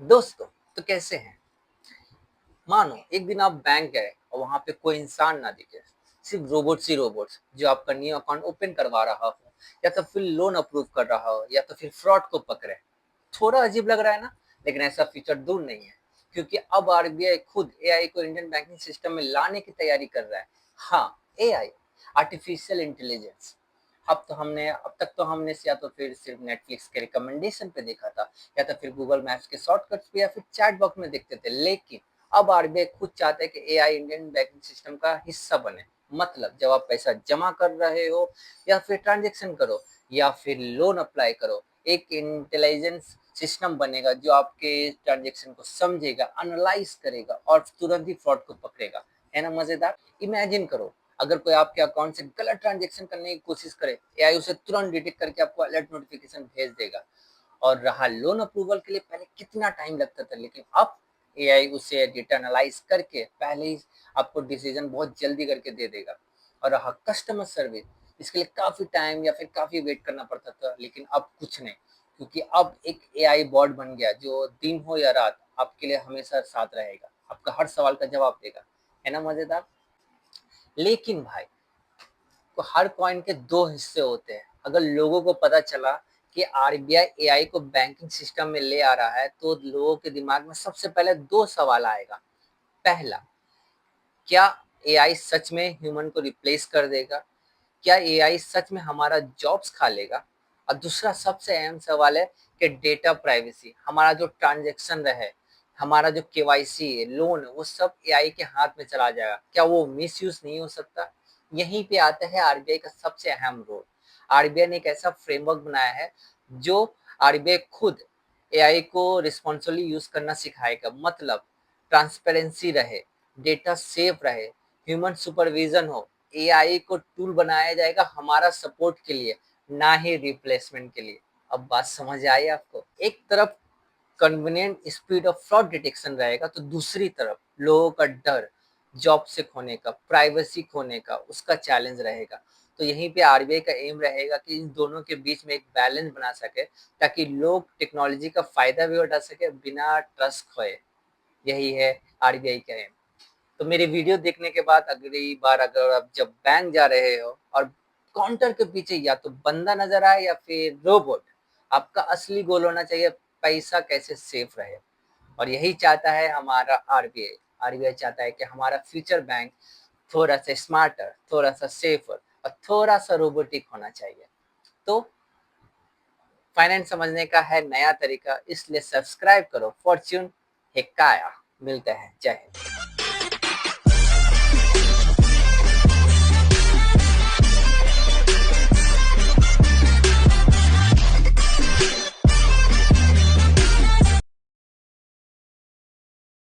दोस्तों, तो कैसे हैं? मानो एक दिन आप बैंक गए और वहां पे कोई इंसान ना दिखे, सिर्फ रोबोट्स ही रोबोट्स जो आपका न्यू अकाउंट ओपन करवा रहा हो, या तो फिर लोन अप्रूव कर रहा हो, या तो फिर फ्रॉड को पकड़े। थोड़ा अजीब लग रहा है ना? लेकिन ऐसा फीचर दूर नहीं है, क्योंकि अब आरबीआई खुद एआई को इंडियन बैंकिंग सिस्टम में लाने की तैयारी कर रहा है। हाँ, एआई, आर्टिफिशियल इंटेलिजेंस। अब तक तो हमने या तो फिर सिर्फ नेटफ्लिक्स के रिकमेंडेशन पे देखा था, या तो फिर गूगल मैप्स के शॉर्टकट्स पे, या फिर चैट बॉक्स में देखते थे। लेकिन अब आरबीआई खुद चाहता है कि एआई इंडियन बैंकिंग सिस्टम का हिस्सा बने। मतलब जब आप पैसा जमा कर रहे हो, या फिर ट्रांजेक्शन करो, या फिर लोन अप्लाई करो, एक इंटेलिजेंस सिस्टम बनेगा जो आपके ट्रांजेक्शन को समझेगा, एनालाइज करेगा और तुरंत ही फ्रॉड को पकड़ेगा। है ना मजेदार? इमेजिन करो, अगर कोई आपके अकाउंट से गलत ट्रांजेक्शन करने की कोशिश करे, एआई उसे तुरंत डिटेक्ट करके आपको अलर्ट नोटिफिकेशन भेज देगा। और रहा लोन अप्रूवल के लिए पहले कितना टाइम लगता था, लेकिन अब एआई उसे डेटा एनालाइज करके पहले ही आपको डिसीजन बहुत जल्दी करके दे देगा। और रहा कस्टमर सर्विस, इसके लिए काफी टाइम या फिर काफी वेट करना पड़ता था, लेकिन अब कुछ नहीं, क्योंकि अब एक एआई बॉट बन गया जो दिन हो या रात आपके लिए हमेशा साथ रहेगा, आपका हर सवाल का जवाब देगा। है ना मजेदार? लेकिन भाई, तो हर कॉइन के दो हिस्से होते हैं। अगर लोगों को पता चला कि आरबीआई एआई को बैंकिंग सिस्टम में ले आ रहा है, तो लोगों के दिमाग में सबसे पहले दो सवाल आएगा। पहला, क्या एआई सच में ह्यूमन को रिप्लेस कर देगा? क्या एआई सच में हमारा जॉब्स खा लेगा? और दूसरा सबसे अहम सवाल है कि डेटा प्राइवेसी, हमारा जो ट्रांजैक्शन रहे, हमारा जो केवाईसी है, लोन, वो सब एआई के हाथ में चला जाएगा, क्या वो मिसयूज नहीं हो सकता? यहीं पे आता है आरबीआई का सबसे अहम रोल। आरबीआई ने एक ऐसा फ्रेमवर्क बनाया है जो आरबीआई खुद एआई को रिस्पॉन्सिबली यूज करना सिखाएगा। मतलब ट्रांसपेरेंसी रहे, डेटा सेफ रहे, ह्यूमन सुपरविजन हो। एआई को टूल बनाया जाएगा हमारा सपोर्ट के लिए, ना ही रिप्लेसमेंट के लिए। अब बात समझ आई आपको? एक तरफ convenient speed of fraud detection रहेगा, तो दूसरी तरफ लोगों का डर, जॉब से खोने का, प्राइवेसी खोने का, उसका चैलेंज रहेगा। तो यहीं पे आरबीआई का एम रहेगा कि इन दोनों के बीच में एक बैलेंस बना सके, ताकि लोग टेक्नोलॉजी का फायदा भी उठा सके बिना ट्रस्ट खोए। यही है आरबीआई का एम। तो मेरी वीडियो देखने के बाद अगली बार अगर आप जब बैंक जा रहे हो और काउंटर के पीछे या तो बंदा नजर आए या फिर रोबोट, आपका असली गोल होना चाहिए पैसा कैसे सेफ रहे। और यही चाहता है हमारा आरबीआई। आरबीआई चाहता है कि हमारा फ्यूचर बैंक थोड़ा सा स्मार्टर, थोड़ा सा सेफर और थोड़ा सा रोबोटिक होना चाहिए। तो फाइनेंस समझने का है नया तरीका, इसलिए सब्सक्राइब करो फॉर्च्यून हिकाया। मिलते हैं, जय हिंद।